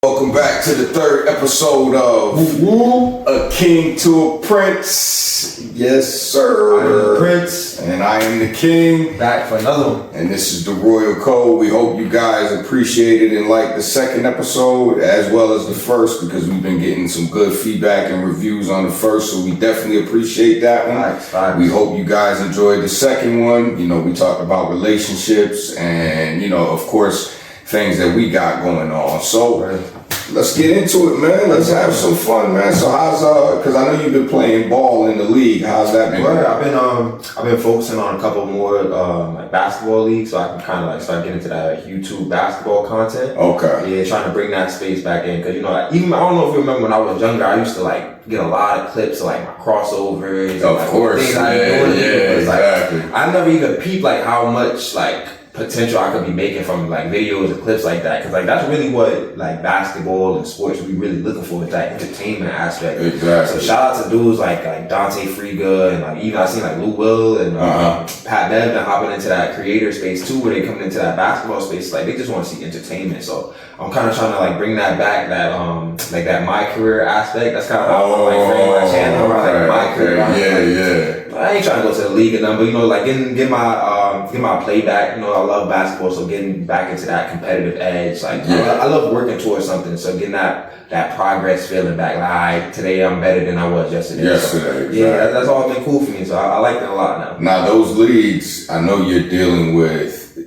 Welcome back to the third episode of A King to a Prince. Yes, sir. I am the Prince. And I am the King. Back for another one. And this is the Royal Code. We hope you guys appreciated and liked the second episode as well as the first, because we've been getting some good feedback and reviews on the first, so we definitely appreciate that one. Facts. We hope you guys enjoyed the second one. You know, we talked about relationships and, you know, of course, things that we got going on. So let's get into it, man. Let's have some fun, man. So how's because I know you've been playing ball in the league. How's that been? I've been focusing on a couple more like basketball leagues, so I can kind of like start getting into that YouTube basketball content. Okay. Yeah, trying to bring that space back in, because you know, even I don't know if you remember when I was younger, I used to like get a lot of clips of like my crossovers. Of like, course. Things Exactly. Like, I never even peeped like how much like potential I could be making from like videos and clips like that, because like that's really what like basketball and sports we really looking for, is that entertainment aspect. Exactly. So shout out to dudes like Dante Friga, and like even I seen like Lou Will and Pat Bev been hopping into that creator space too, where they coming into that basketball space. Like they just want to see entertainment. So I'm kind of trying to like bring that back, that like that my career aspect. That's kind of how I'm like framing my channel around like my career. Yeah. I ain't trying to go to the league or nothing, but you know, like get my play back. You know, I love basketball, so getting back into that competitive edge. Like I love working towards something, so getting that progress feeling back. Like, all right, today I'm better than I was yesterday. So, Exactly. yeah, that's all been cool for me. So I like that a lot now. Now those leagues, I know you're dealing with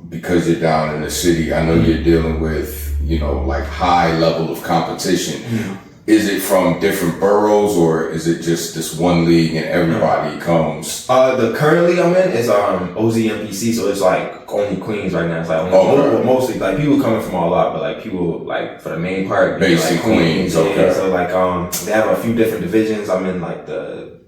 because you're down in the city. I know you're dealing with, you know, like high level of competition. Mm-hmm. Is it from different boroughs, or is it just this one league and everybody comes? The current league I'm in is OZMPC, so it's like only Queens right now. It's like mostly like people coming from all out, but like people like for the main part, Based like in Queens. Okay. Yeah, so like they have a few different divisions. I'm in like the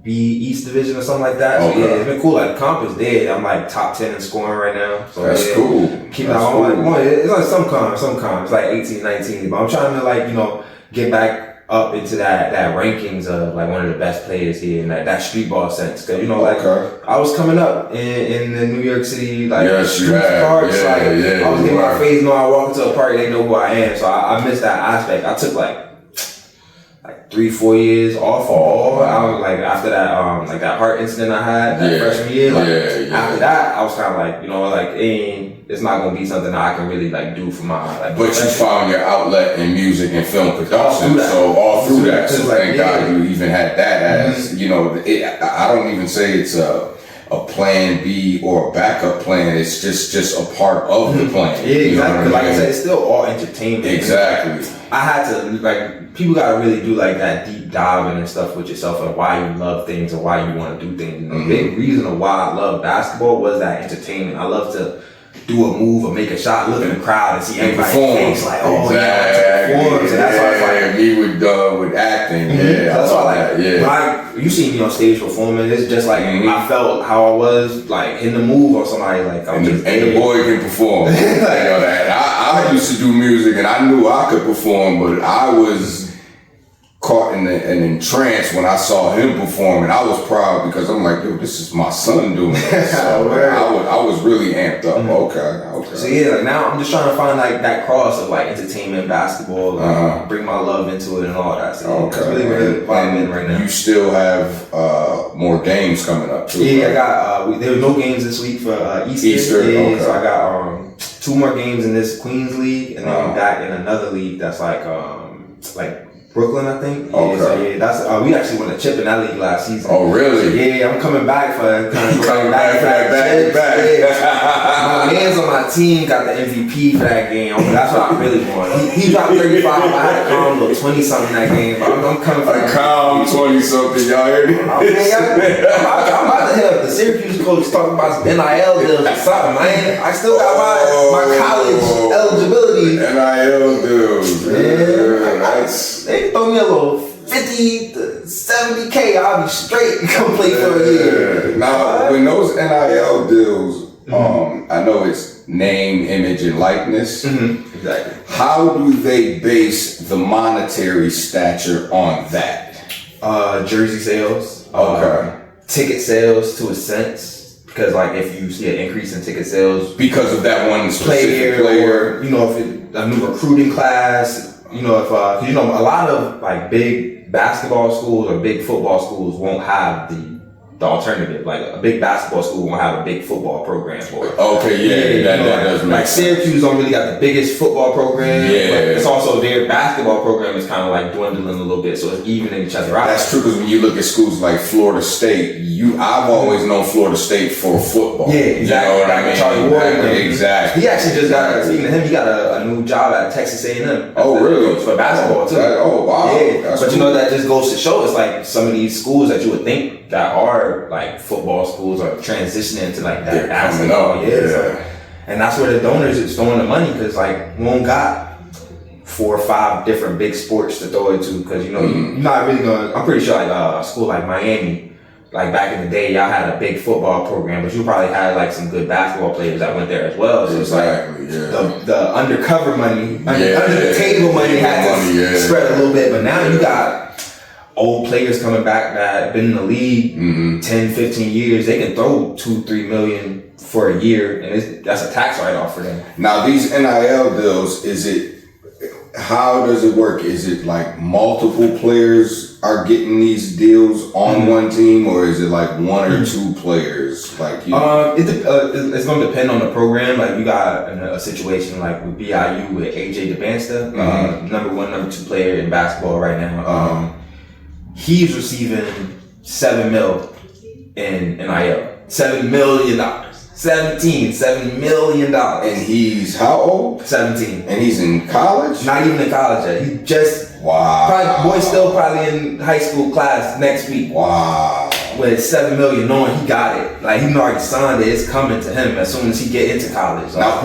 B East division or something like that. So Okay. yeah, it's been cool. Like comp is dead. I'm like top 10 in scoring right now. So That's yeah, cool. Keep it on. It's like some comps. It's like 18, 19. But I'm trying to like, you know, get back up into that rankings of like one of the best players here in that street ball sense. Cause you know, like I was coming up in the New York City, like street parks. I was getting my face, you know, I walk into a park, they know who I am. So I missed that aspect. I took like 3-4 years off all. I was like, after that like that heart incident I had that freshman year, after that I was kind of like, you know, like it's not gonna be something that I can really like do for my like. But you found your outlet in music and film production, so all through that. So thank God you even had that as, you know, I don't even say it's a plan B or a backup plan. It's just a part of the plan. Yeah, exactly. You know what I mean? Like I said, it's still all entertainment. Exactly. I had to like, people gotta really do like that deep diving and stuff with yourself, and why you love things and why you want to do things. And the big reason of why I love basketball was that entertainment. I love to do a move or make a shot, look in the crowd and see everybody's face like, oh yeah, perform. So that's why I like me with acting. Yeah, so that's why when you see me on stage performing, it's just like I felt how I was like in the move or somebody like and the boy can perform. You know that I used to do music and I knew I could perform, but I was caught in an trance when I saw him perform, and I was proud because I'm like, yo, this is my son doing it. So I was really amped up. Okay. So yeah, like now I'm just trying to find like that cross of like entertainment, basketball, bring my love into it and all that. So that's really where I'm in right now. You still have more games coming up too. Yeah, right? I got there were no games this week for Easter. Yeah, so I got 2 more games in this Queens league, and then I'm back in another league that's like Brooklyn, I think. Okay. So yeah, that's we actually won a chip in that league last season. Oh really? So yeah, I'm coming back for coming back for that back. My man's on my team got the MVP for that game. That's what I really want. He dropped 35. I had a calm little 20 something that game, but I'm coming for a calm 20 something. Y'all heard it? I'm about to hit up the Syracuse coach talking about some NIL deals or something, man. I still got my college eligibility. NIL deals. Yeah, they throw me a little 50 to 70K, I'll be straight and come play for a year. Now, when those NIL deals, I know it's name, image, and likeness. Exactly. How do they base the monetary stature on that? Jersey sales. Okay. Ticket sales to a sense. because like if you see an increase in ticket sales because of that one specific player. or you know if a new recruiting class, you know if 'cause, you know a lot of like big basketball schools or big football schools won't have the alternative. Like a big basketball school won't have a big football program for it. Okay, that does make like sense. Syracuse don't really got the biggest football program. Yeah. But it's also their basketball program is kind of like dwindling a little bit, so it's evening each other out. That's true, because when you look at schools like Florida State, I've always known Florida State for football. Yeah, exactly. You know what I mean? Charlie Ward. Exactly. He actually just got, speaking of him, he got a new job at Texas A&M. Oh, really? For basketball, too. Oh, wow. Yeah, That's but you cool. know, that just goes to show, it's like some of these schools that you would think that are like football schools are transitioning to like that They're coming basketball. up, Yeah. yeah. So, and that's where the donors is throwing the money, because like we don't got 4 or 5 different big sports to throw it to, because you know, you're not really gonna, I'm pretty sure like a school like Miami, like back in the day, y'all had a big football program, but you probably had like some good basketball players that went there as well. So Exactly, it's like yeah. the undercover money, under Yeah. the table money had to Money, yeah. spread a little bit. But now you got old players coming back that have been in the league 10, 15 years. They can throw 2-3 million for a year, and that's a tax write-off for them. Now, these NIL deals, how does it work? Is it like multiple players are getting these deals on one team, or is it like 1 or 2 players? Like It's going to depend on the program. Like you got a situation like with BIU with AJ DeBansta, number 1, number 2 player in basketball right now. He's receiving $7 million in NIL. $7 million. $7 million. and he's how old? 17. And he's in college? Not even in college yet. He just Wow. boy's still probably in high school class next week. Wow. With $7 million, knowing he got it. Like he already signed it. It's coming to him as soon as he get into college. Now,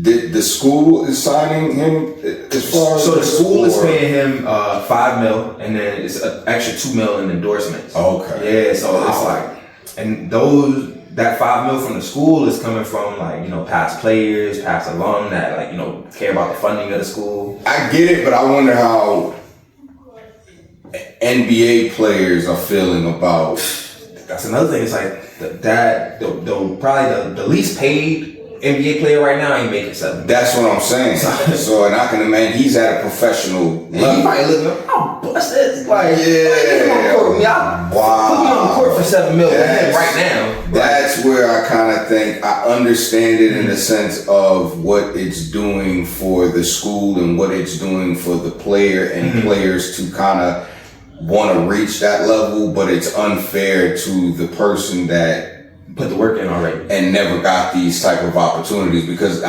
the school is signing him as far as So the school is paying him $5 million, and then it's an extra $2 million in endorsements. Okay. Yeah, so it's like, and that $5 million from the school is coming from like, you know, past players, past alum that like, you know, care about the funding of the school. I get it, but I wonder how NBA players are feeling about. That's another thing. It's like probably the least paid NBA player right now ain't making $7 million. That's what I'm saying. So, and I can imagine he's at a professional And he level. might look, I'll bust this. Like, Yeah. put me on the court for $7 million right now. That's where I kind of think I understand it in the sense of what it's doing for the school and what it's doing for the player and players to kind of want to reach that level, but it's unfair to the person that Put the work in already. and never got these type of opportunities, because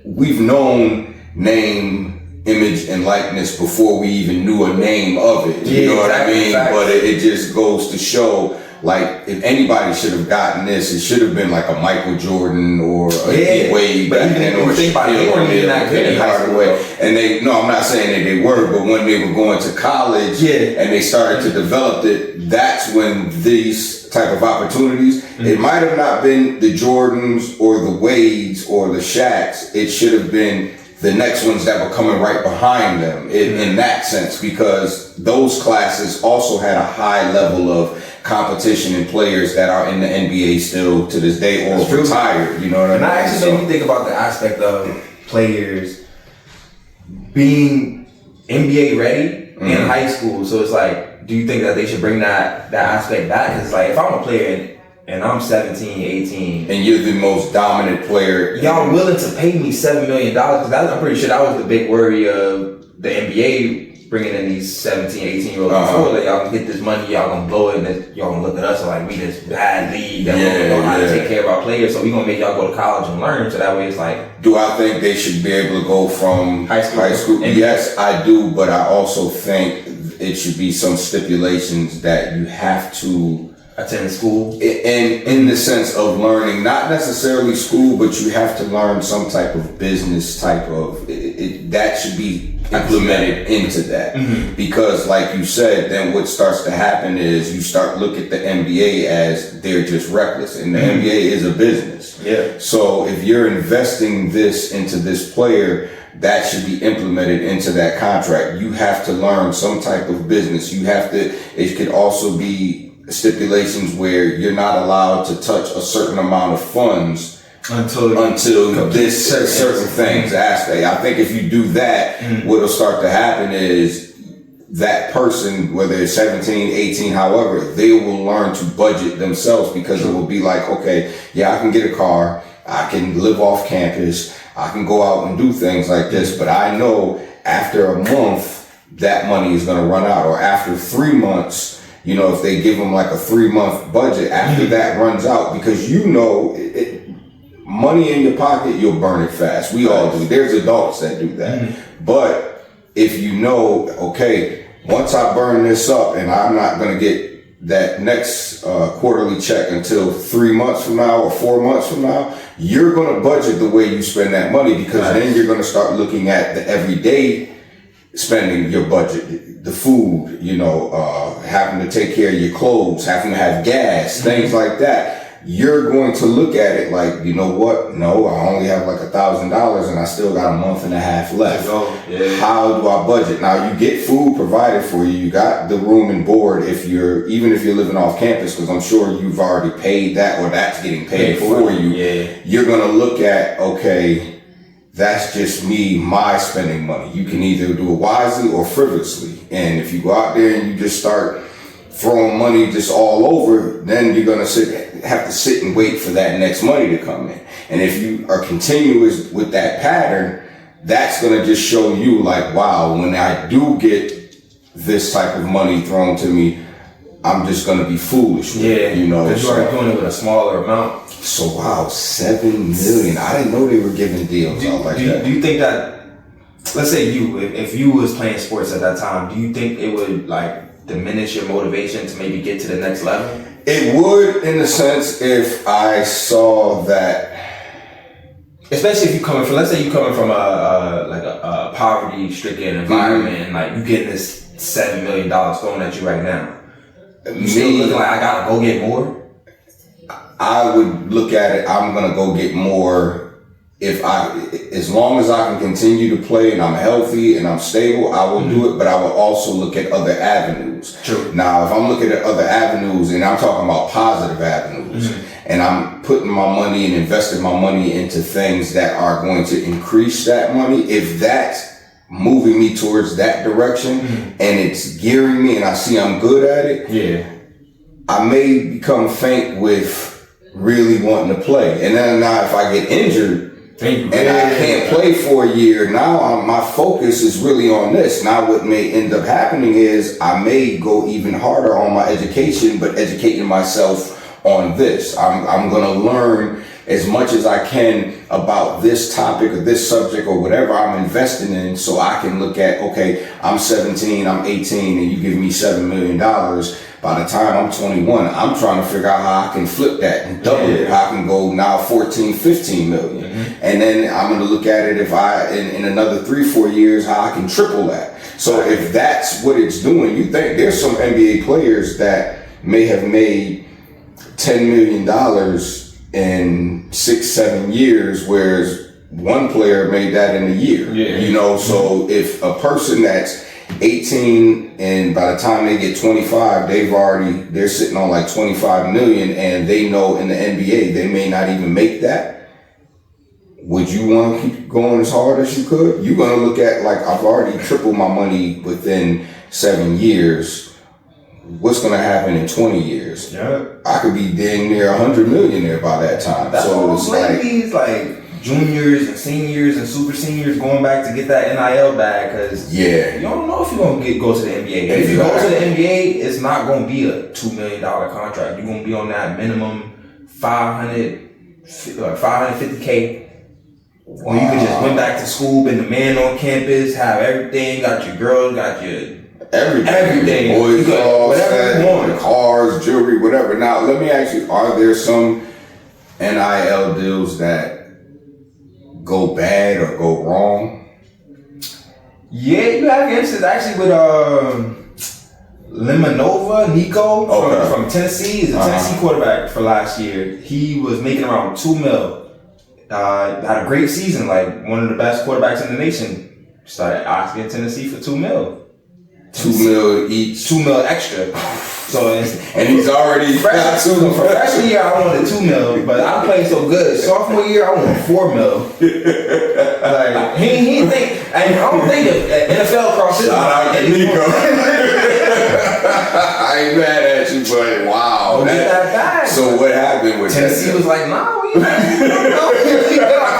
we've known name, image, and likeness before we even knew a name of it. You know what I mean? Exactly. But it just goes to show, like, if anybody should have gotten this, it should have been like a Michael Jordan or a D Wade but back even then, if or you think about it, they Shaquille weren't even O'Neal, that good Penny in high school, Hardaway. And I'm not saying that they were, but when they were going to college and they started to develop it, that's when these type of opportunities, it might have not been the Jordans or the Wades or the Shaqs. It should have been the next ones that were coming right behind them in that sense, because those classes also had a high level of competition and players that are in the NBA still to this day or retired. You know what I mean? And I actually made me think about the aspect of players being NBA ready in high school. So it's like, do you think that they should bring that aspect back? Because like, if I'm a player and I'm 17, 18, and you're the most dominant player, y'all willing to pay me $7 million? Because I'm pretty sure that was the big worry of the NBA bringing in these 17, 18-year-olds before. Like, y'all can get this money, y'all gonna blow it, and then y'all gonna look at us like we this bad league that don't know how to take care of our players. So we gonna make y'all go to college and learn. So that way it's like, do I think they should be able to go from high school? Yes, I do, but I also think it should be some stipulations that you have to attend school. And in the sense of learning, not necessarily school, but you have to learn some type of business type of, that should be implemented into that. Because like you said, then what starts to happen is you start look at the NBA as they're just reckless, and the NBA is a business. Yeah. So if you're investing this into this player, that should be implemented into that contract. You have to learn some type of business. You have to, it could also be stipulations where you're not allowed to touch a certain amount of funds until this certain things aspect. I think if you do that, what'll start to happen is that person, whether it's 17, 18, however, they will learn to budget themselves, because it will be like, okay, yeah, I can get a car, I can live off campus, I can go out and do things like this, but I know after a month, that money is going to run out, or after 3 months, you know, if they give them like a 3-month budget, after that runs out, because you know, money in your pocket, you'll burn it fast. We all do. There's adults that do that. But if you know, okay, once I burn this up and I'm not going to get that next quarterly check until 3 months from now or 4 months from now, you're going to budget the way you spend that money, because then you're going to start looking at the everyday spending, your budget, the food, you know, having to take care of your clothes, having to have gas, things like that. You're going to look at it like, you know what? No, I only have like $1,000 and I still got a month and a half left. How do I budget? Now you get food provided for you. You got the room and board even if you're living off campus, because I'm sure you've already paid that, or that's getting paid for you. You're going to look at, okay, that's just my spending money. You can either do it wisely or frivolously. And if you go out there and you just start throwing money just all over, then you're going to have to sit and wait for that next money to come in. And if you are continuous with that pattern, that's going to just show you like, wow, when I do get this type of money thrown to me, I'm just going to be foolish with it, you know. Because you are doing it with a smaller amount. So wow, $7 million. I didn't know they were giving deals out like that. Do you think that, let's say if you was playing sports at that time, do you think it would like diminish your motivation to maybe get to the next level? It would, in a sense, if I saw that. Especially if you coming from, let's say you coming from a poverty-stricken environment, and like you getting this $7 million thrown at you right now. You still looking like, I gotta go get more? I would look at it, I'm gonna go get more as long as I can continue to play and I'm healthy and I'm stable, I will do it, but I will also look at other avenues. True. Now, if I'm looking at other avenues, and I'm talking about positive avenues, and I'm putting my money and investing my money into things that are going to increase that money, if that's moving me towards that direction and it's gearing me and I see I'm good at it, I may become faint with really wanting to play. And then now if I get injured and I can't play for a year, now my focus is really on this. Now what may end up happening is I may go even harder on my education, but educating myself on this. I'm going to learn as much as I can about this topic or this subject or whatever I'm investing in, so I can look at, okay, I'm 17, I'm 18, and you give me $7 million. By the time I'm 21, I'm trying to figure out how I can flip that and double it. How I can go now 14, 15 million. And then I'm going to look at it if in another 3-4 years, how I can triple that. So if that's what it's doing, you think there's some NBA players that may have made $10 million in 6-7 years, whereas one player made that in a year. You know, so if a person that's 18 and by the time they get 25, they're sitting on like 25 million, and they know in the NBA they may not even make that. Would you want to keep going as hard as you could? You're going to look at like, I've already tripled my money within 7 years. What's going to happen in 20 years? I could be dang near 100 million there by that time. That's so it's like juniors and seniors and super seniors going back to get that NIL bag, because you don't know if you're going to go to the NBA. If you go to the NBA, it's not going to be a $2 million contract. You're going to be on that minimum $550K. Or you could just went back to school, been the man on campus, have everything, got your girls, got your everything. Boys, whatever you want. Cars, jewelry, whatever. Now, let me ask you, are there some NIL deals that go bad or go wrong? Yeah, you have instances actually with Limanova, Nico from Tennessee. He's a Tennessee quarterback for last year. He was making around $2 million. Had a great season, like one of the best quarterbacks in the nation. Started asking Tennessee for $2 million. $2 million each. $2 million extra. So and he's already got for 2 mil. freshman year, I wanted 2 mil, but I played so good. Sophomore year, I wanted 4 mil. Like he didn't think, and I don't think NFL crosses. Shout out to Nico. I ain't mad at you, but wow. That bag. So what happened with Tennessee that? was like, nah, we ain't got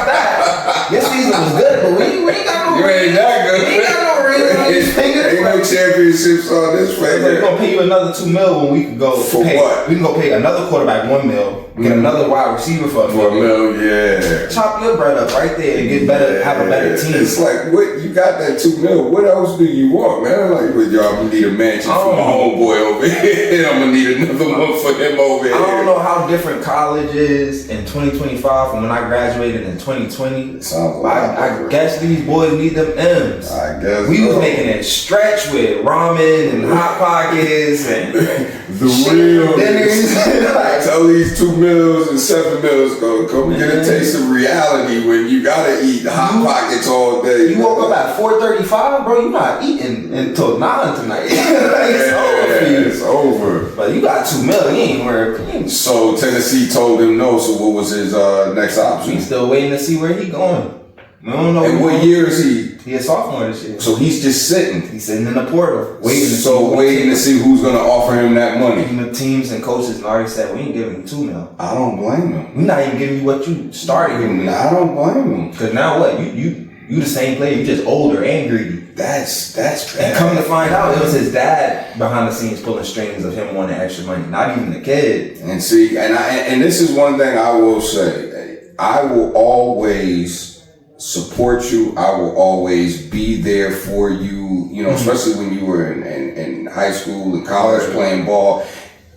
that. This season was good, but we ain't got no You ain't that good. We ain't got no ring on these fingers. Ain't no championships on this We're finger. gonna pay you another 2 mil when we can go For pay. what? We can go pay another quarterback 1 mil, get another wide receiver for For a mil, yeah. Chop your bread up right there and get better, have a better team. It's like, what, you got that 2 mil, what else do you want, man? Like, with y'all, I'm gonna need a mansion for my homeboy over here, and I'm gonna need another one for him over here. I don't know how different college is in 2025 from when I graduated in 2020. Sounds I guess these boys need them M's. I guess we was so. making it stretch with ramen and hot pockets and the real dinners. Like, tell these 2 mils and 7 mils, go come get a taste of reality when you gotta eat hot pockets all day. you woke up at 4:35, bro. You not eating until 9 tonight. It's over for you. It's over. But you got 2 mil. You ain't worried. So Tennessee told him no. So what was his next option? We still waiting to see where he going. We don't know. And what year is he? He a sophomore this year. So he's just sitting. He's sitting in the portal, waiting to see who's gonna offer him that money. The teams and coaches already said we ain't giving you 2 mil. I don't blame him. We're not even giving you what you started with. I don't blame him. Cause now what? You the same player. You just older and greedy. That's bad. And come to find out, it was his dad behind the scenes pulling strings of him wanting extra money. Not even the kid. And see, and this is one thing I will say. I will always support you. I will always be there for you. You know, especially when you were in high school and college playing ball,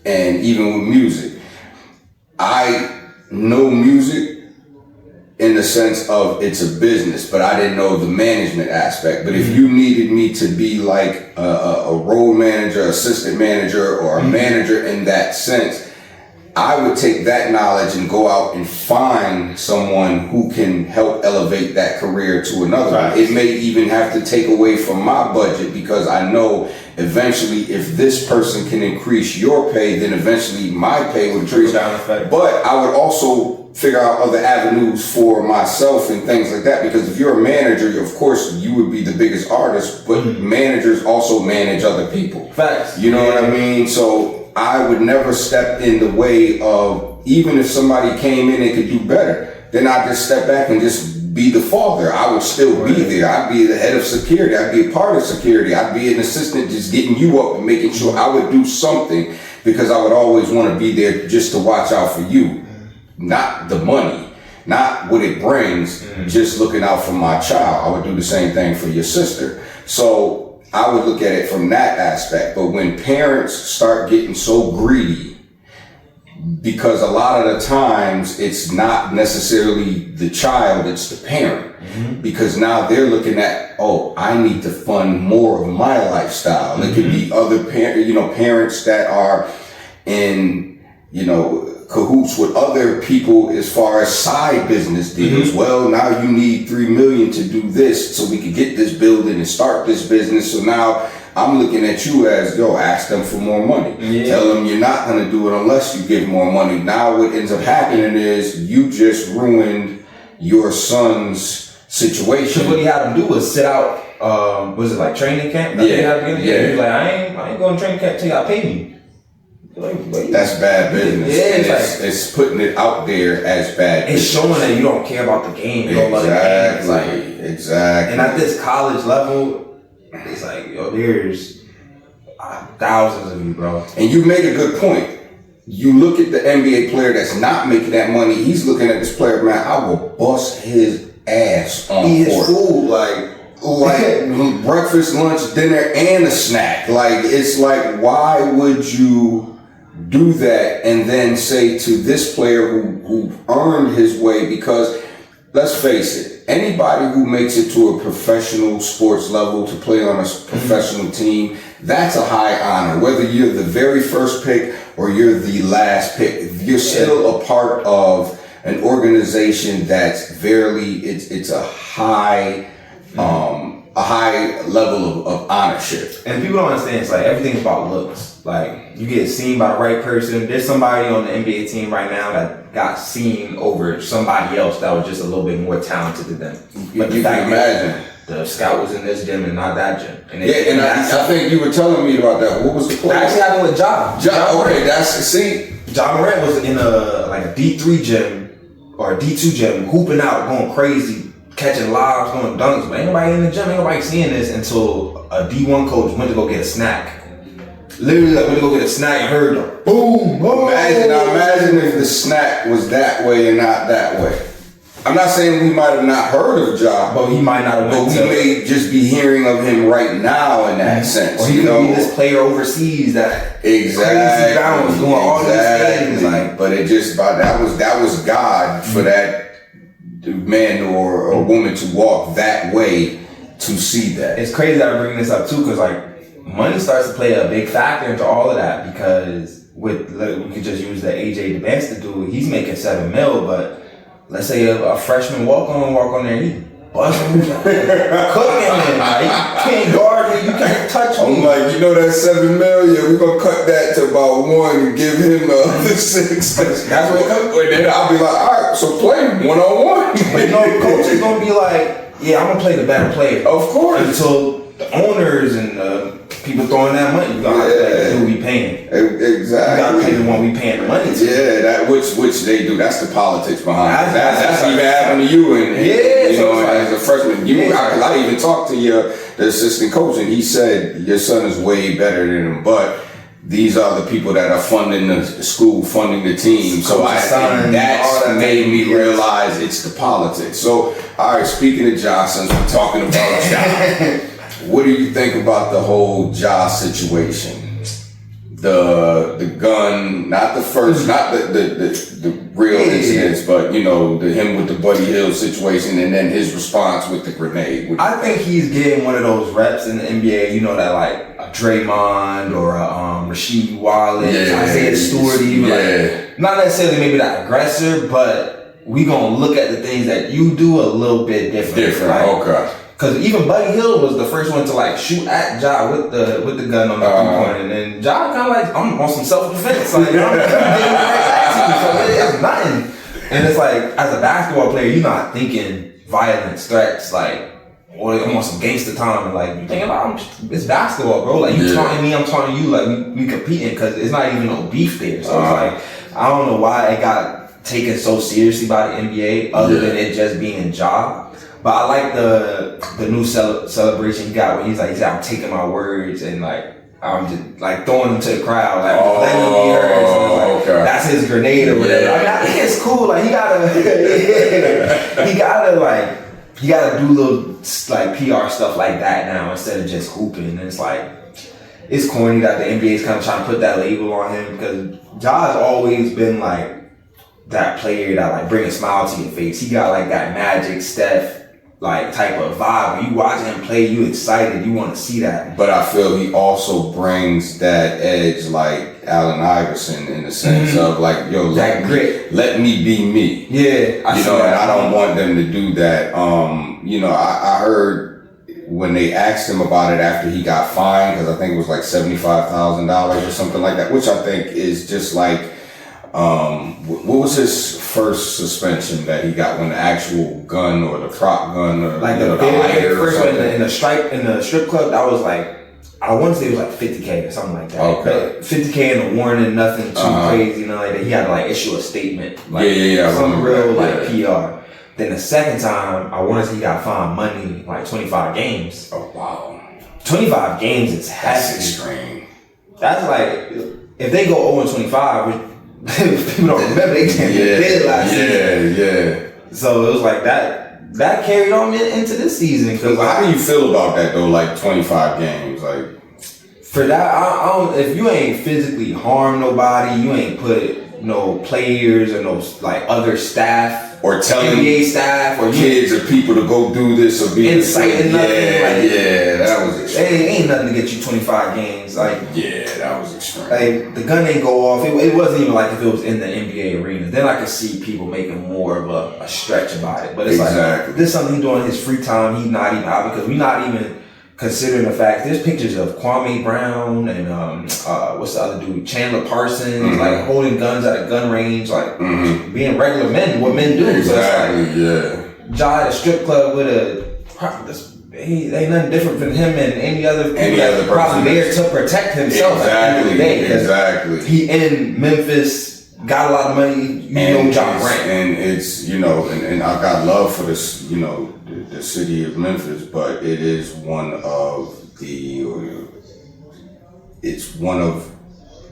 and even with music. I know music in the sense of it's a business, but I didn't know the management aspect. But if you needed me to be like a road manager, assistant manager, or a manager in that sense, I would take that knowledge and go out and find someone who can help elevate that career to another one. It may even have to take away from my budget, because I know eventually if this person can increase your pay, then eventually my pay would increase. But I would also figure out other avenues for myself and things like that, because if you're a manager, of course you would be the biggest artist, but managers also manage other people. Facts. You know what I mean? So I would never step in the way of, even if somebody came in and could do better, then I'd just step back and just be the father. I would still be there. I'd be the head of security. I'd be a part of security. I'd be an assistant just getting you up and making sure I would do something, because I would always want to be there just to watch out for you. Not the money, not what it brings, just looking out for my child. I would do the same thing for your sister. So I would look at it from that aspect. But when parents start getting so greedy, because a lot of the times it's not necessarily the child, it's the parent. Because now they're looking at, oh, I need to fund more of my lifestyle. It could be other parents that are in, cahoots with other people as far as side business deals. Well, now you need $3 million to do this so we can get this building and start this business. So now I'm looking at you as, ask them for more money. Tell them you're not going to do it unless you give more money. Now what ends up happening is you just ruined your son's situation. So what he had him do was sit out, was it like training camp? Yeah. He was like, I ain't going to training camp till y'all pay me. That's bad business. Yeah, it's putting it out there as bad business. It's showing that you don't care about the game. You don't love the game. Exactly. And at this college level, it's like, there's thousands of you, bro. And you made a good point. You look at the NBA player that's not making that money, he's looking at this player, man, I will bust his ass on Eat court. his food, like breakfast, lunch, dinner, and a snack. Like, it's like, why would you do that and then say to this player who earned his way? Because let's face it, anybody who makes it to a professional sports level to play on a professional team, that's a high honor. Whether you're the very first pick or you're the last pick, you're still a part of an organization that's it's a high level of ownership. And people don't understand, it's like everything's about looks. Like, you get seen by the right person. There's somebody on the NBA team right now that got seen over somebody else that was just a little bit more talented than them. But you can imagine. The scout was in this gym and not that gym. And I think you were telling me about that. What was the play? That actually happened with Ja. Okay, see. Ja Morant was in a D3 gym or a D2 gym, hooping out, going crazy, catching lobs, going dunks. But ain't nobody in the gym, ain't nobody seeing this until a D1 coach went to go get a snack. Literally, went to go get a snack and heard the boom. Oh. Imagine if the snack was that way and not that way. I'm not saying we might have not heard of Ja, but he might not have. But we may just be hearing of him right now in that sense. Or he could be this player overseas that crazy bounce doing all these things. Like, but it just that was God for that man or a woman to walk that way to see that. It's crazy that I bring this up too, because like money starts to play a big factor into all of that. Because we could just use the AJ DeBaston dude. He's making $7 million, but let's say a freshman walk on there, he busting, cooking him. Like, you can't guard me, you can't touch me. I'm like, that $7 million, we're gonna cut that to about 1 and give him the other 6. That's what it comes. And then I'll be like, all right, so play 1-on-1. But coach is gonna be like, yeah, I'm gonna play the better player. Of course. Until the owners and people throwing that money, you gotta play who we paying. Exactly. You gotta pay the one we paying the money to. Yeah, that which they do. That's the politics behind it. That's even happened to you, and as a freshman, I even talked to the assistant coach, and he said your son is way better than him, but these are the people that are funding the school, funding the team. So that made me realize it's the politics. So, all right, speaking of Ja, since we're talking about Ja. What do you think about the whole Ja situation? The gun, not the first, not the real incidents, but him with the Buddy Hield situation, and then his response with the grenade. I think he's getting one of those reps in the NBA. That like a Draymond or a Rasheed Wallace, Isaiah Stewart, like not necessarily maybe that aggressor, but we gonna look at the things that you do a little bit different. Okay. Because even Buddy Hield was the first one to like shoot at Ja with the gun on the 3-point, and then Ja kind of like, I'm on some self-defense, like I'm getting right back to you, so it's nothing. And it's like, as a basketball player, you're not thinking violence, threats, like, or I'm on some gangster time, and like you thinking about it's basketball, bro. Like you taunting me, I'm taunting you, like we competing, because it's not even no beef there. So it's like, I don't know why it got taken so seriously by the NBA, other than it just being Ja. But I like the new celebration he got, where he said, I'm taking my words, and like I'm just like throwing them to the crowd, like letting them be heard. So like, that's his grenade or whatever. I think it's cool. Like he gotta do little like PR stuff like that now instead of just hooping. And it's like, it's corny that the NBA is kind of trying to put that label on him, because Ja's always been like that player that like bring a smile to your face. He got like that Magic, Steph like type of vibe. When you watch him play, you excited, you want to see that. But I feel he also brings that edge like Allen Iverson, in the sense of like, let me be me. Yeah, and I don't want them to do that. I heard when they asked him about it after he got fined, because I think it was like $75,000 or something like that, which I think is just like, what was his first suspension that he got, when the actual gun or the prop gun or like the first one in the strip club, that was like, I want to say it was like $50K or something like that. Okay. But $50K and a warning, nothing too crazy, like that. He had to like issue a statement, like some real PR. Then the second time, I want to say he got fined money, like 25 games. Oh wow, 25 games is heavy. That's extreme. That's like, if they go 0-25. People don't remember they did last season. Yeah. So it was like that carried on into this season. Cause how do you feel about that though? Like 25 games, like for that, I don't. If you ain't physically harmed nobody, you ain't put no players or no like other staff or telling NBA staff or kids or people to go do this or be inciting nothing. That was extreme. Ain't nothing to get you 25 games. Like that was extreme. Like the gun didn't go off. It wasn't even like if it was in the NBA arena. Then I could see people making more of a stretch about it. But it's like, this is something he's doing in his free time. He's not even out, because considering the fact there's pictures of Kwame Brown and what's the other dude, Chandler Parsons, like holding guns at a gun range, like being regular men, what men do. Exactly, so it's like, Ja at a strip club with he ain't nothing different from him and any other person probably there to protect himself at the end of the day. Exactly. He in Memphis, got a lot of money, Ja Morant. And it's, you know, and I got love for this, you know, the city of Memphis, but it is one of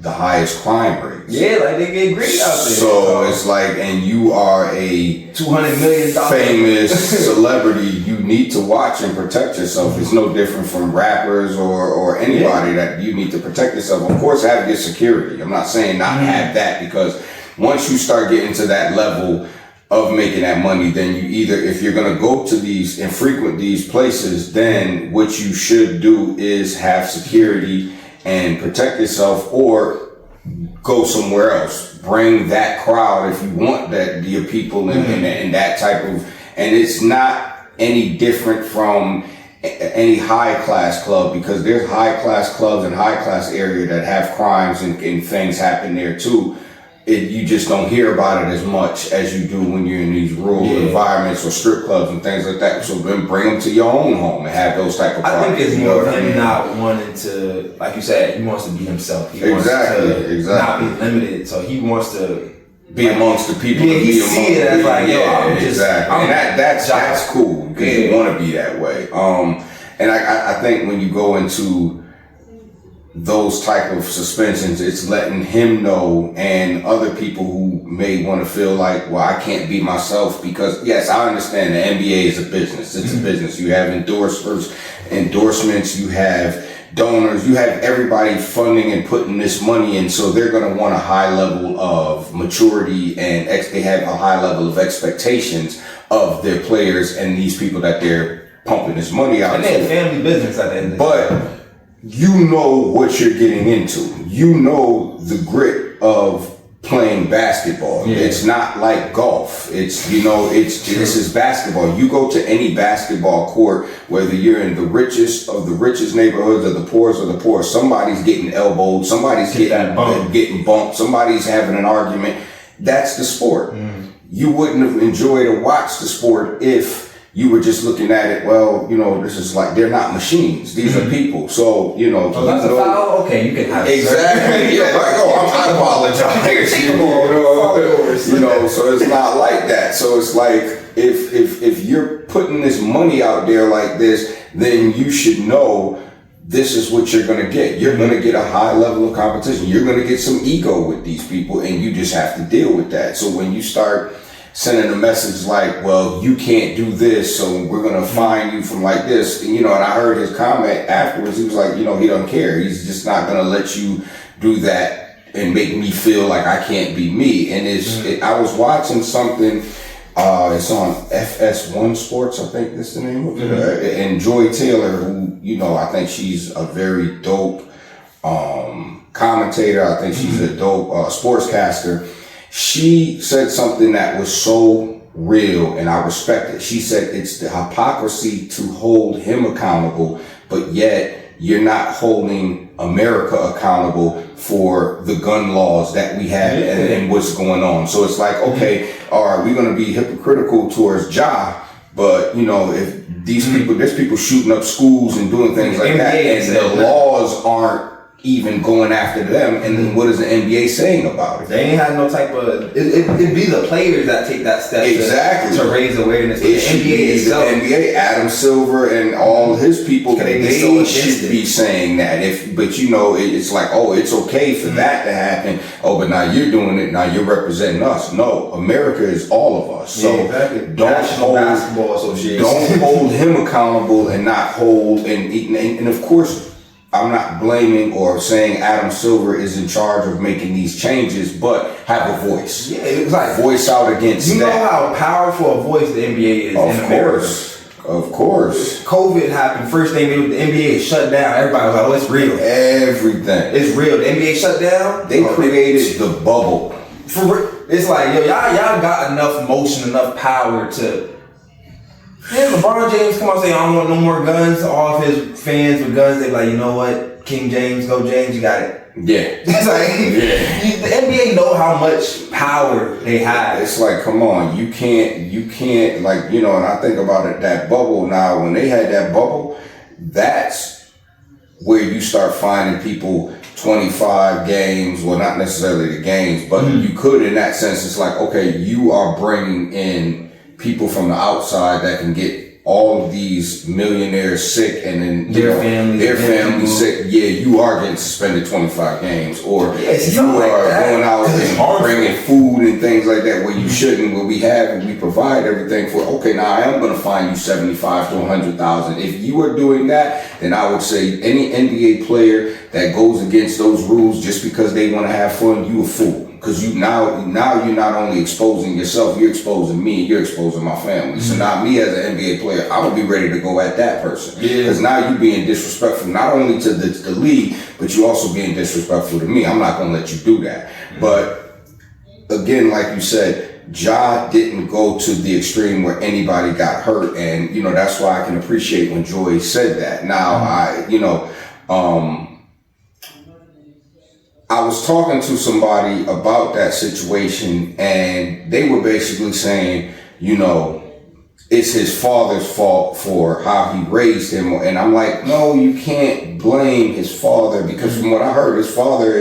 the highest crime rates. Yeah, like they get greedy out there. So it's like, and you are a $200 million famous celebrity, you need to watch and protect yourself. It's no different from rappers or anybody that you need to protect yourself. Of course, have your security. I'm not saying not have that, because once you start getting to that level of making that money, then you either, if you're going to go to these and frequent these places, then what you should do is have security and protect yourself, or go somewhere else. Bring that crowd if you want that, your people and that type of, and it's not any different from any high class club, because there's high class clubs and high class area that have crimes and things happen there too. You just don't hear about it as much as you do when you're in these rural environments or strip clubs and things like that. So then bring them to your own home and have those type of parties. I think it's more of him not wanting to, like you said, he wants to be himself. He wants to not be limited. So he wants to be amongst the people. Yeah, he see it as like, exactly. And that's cool, because you want to be that way. And I think when you go into those type of suspensions, it's letting him know, and other people who may want to feel like, well, I can't be myself, because yes, I understand the NBA is a business. It's a business. You have endorsements, you have donors, you have everybody funding and putting this money in, so they're going to want a high level of maturity, and they have a high level of expectations of their players and these people that they're pumping this money out. And they're family business at the end of the day. You know what you're getting into. You know the grit of playing basketball. Yeah. It's not like golf. It's, you know, this is basketball. You go to any basketball court, whether you're in the richest of the richest neighborhoods or the poorest of the poor, somebody's getting elbowed, somebody's getting bumped, somebody's having an argument. That's the sport. You wouldn't have enjoyed or watched the sport if you were just looking at it, well, you know, this is like, they're not machines. These are people. So, you know. Oh, that's a foul? Okay, you can have it. Exactly. Yeah, like, I apologize. You know, so it's not like that. So it's like, if you're putting this money out there like this, then you should know this is what you're going to get. You're going to get a high level of competition. You're going to get some ego with these people, and you just have to deal with that. So when you start sending a message like, well, you can't do this, so we're going to fine you from like this. And, you know, and I heard his comment afterwards. He was like, you know, he don't care. He's just not going to let you do that and make me feel like I can't be me. And I was watching something, it's on FS1 Sports, I think that's the name of it. And Joy Taylor, who, you know, I think she's a very dope commentator. I think she's a dope sportscaster. She said something that was so real, and I respect it. She said it's the hypocrisy to hold him accountable, but yet you're not holding America accountable for the gun laws that we have and what's going on. So it's like, okay, all right, we're going to be hypocritical towards Ja, but, you know, if these people, there's people shooting up schools and doing things like that, and the laws aren't even going after them, and then what is the NBA saying about it? They ain't had no type of. It'd be the players that take that step to raise awareness. It should be the NBA, Adam Silver, and all his people. They should be saying that. But you know, it's like, oh, it's okay for that to happen. Oh, but now you're doing it. Now you're representing us. No, America is all of us. So don't hold him accountable and not hold and of course, I'm not blaming or saying Adam Silver is in charge of making these changes, but have a voice. Yeah, it's like voice out against that. You know how powerful a voice the NBA is in America. Of course. COVID happened. First thing the NBA is shut down. Everybody was like, oh, it's real. Everything. It's real. The NBA shut down. They created the bubble. For real. It's like, yo, y'all got enough motion, enough power to. Man, LeBron James come out and say, I don't want no more guns, all of his fans with guns, they be like, you know what? King James, go James, you got it. Yeah. It's like, the NBA know how much power they have. It's like, come on, you can't, like, you know, and I think about it, that bubble now, when they had that bubble, that's where you start finding people 25 games, well, not necessarily the games, but you could, in that sense, it's like, okay, you are bringing in people from the outside that can get all of these millionaires sick, and then their family sick. Yeah, you are getting suspended 25 games, or you are going out and bringing food and things like that where you shouldn't. Where we provide everything for. Okay, now I am going to fine you 75 to 100,000. If you are doing that, then I would say any NBA player that goes against those rules just because they want to have fun, you a fool. Because you now you're not only exposing yourself, you're exposing me, you're exposing my family. So now me as an NBA player, I'm gonna be ready to go at that person. Because now you're being disrespectful not only to the league, but you're also being disrespectful to me. I'm not gonna let you do that. But again, like you said, Ja didn't go to the extreme where anybody got hurt, and you know that's why I can appreciate when Joy said that. Now I was talking to somebody about that situation, and they were basically saying, you know, it's his father's fault for how he raised him. And I'm like, no, you can't blame his father, because from what I heard, his father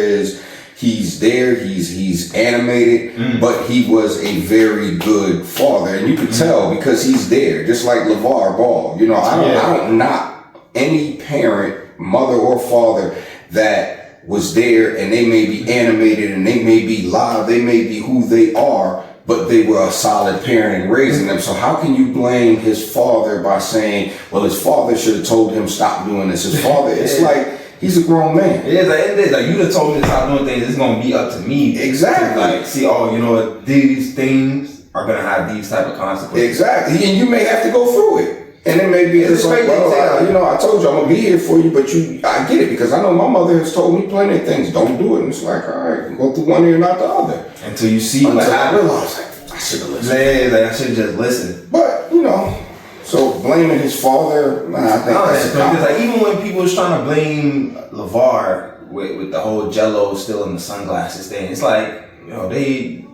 he's there, he's animated, but he was a very good father. And you could tell because he's there, just like LeVar Ball. You know, I don't knock any parent, mother or father, that was there, and they may be animated and they may be live, they may be who they are, but they were a solid parent in raising them. So how can you blame his father by saying, well, his father should have told him stop doing this? His father, it's like, he's a grown man. Yeah, it's like you done told me to stop doing things, it's gonna be up to me. Exactly. To like, see, oh, you know what, these things are gonna have these type of consequences. Exactly. And you may have to go through it. And then maybe it's like, well, you know, I told you I'm gonna be here for you, but I get it, because I know my mother has told me plenty of things. Don't do it. And it's like, all right, go through one ear, not the other. Until you see what I realized, like, I should have listened. Yeah, like I should have just listened. But you know, so blaming his father, I think that's because like even when people was trying to blame LeVar with the whole Jello still in the sunglasses thing, it's like, you know, they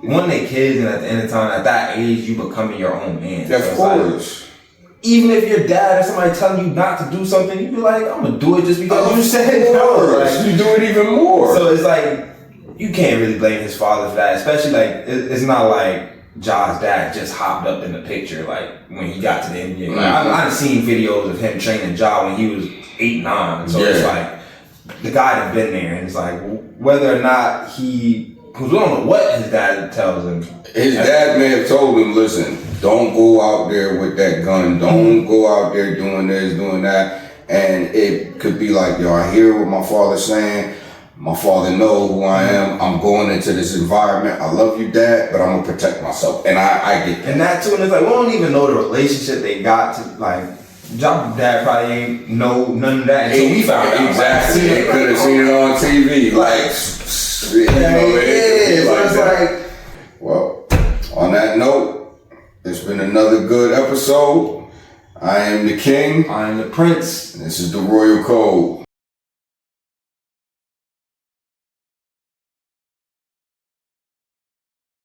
kids, and at the end of time, at that age, you becoming your own man. Yeah, of course. Even if your dad or somebody telling you not to do something, you be like, I'm gonna do it just because you said no. Like, you do it even more. So it's like, you can't really blame his father for that, especially like, it's not like Ja's dad just hopped up in the picture like when he got to the NBA. Like, I've seen videos of him training Ja when he was 8, 9. So it's like, the guy had been there, and it's like, whether or not because we don't know what his dad tells him. His dad may have told him, listen, don't go out there with that gun. Don't go out there doing this, doing that. And it could be like, yo, I hear what my father's saying. My father knows who I am. I'm going into this environment. I love you, Dad, but I'm going to protect myself. And I get that. And that too, and it's like, we don't even know the relationship they got to, like, Ja's dad probably ain't know none of that until we found out. Exactly. He could have seen it on TV. Well, on that note, it's been another good episode. I am the King. I am the Prince. This is the Royal Code.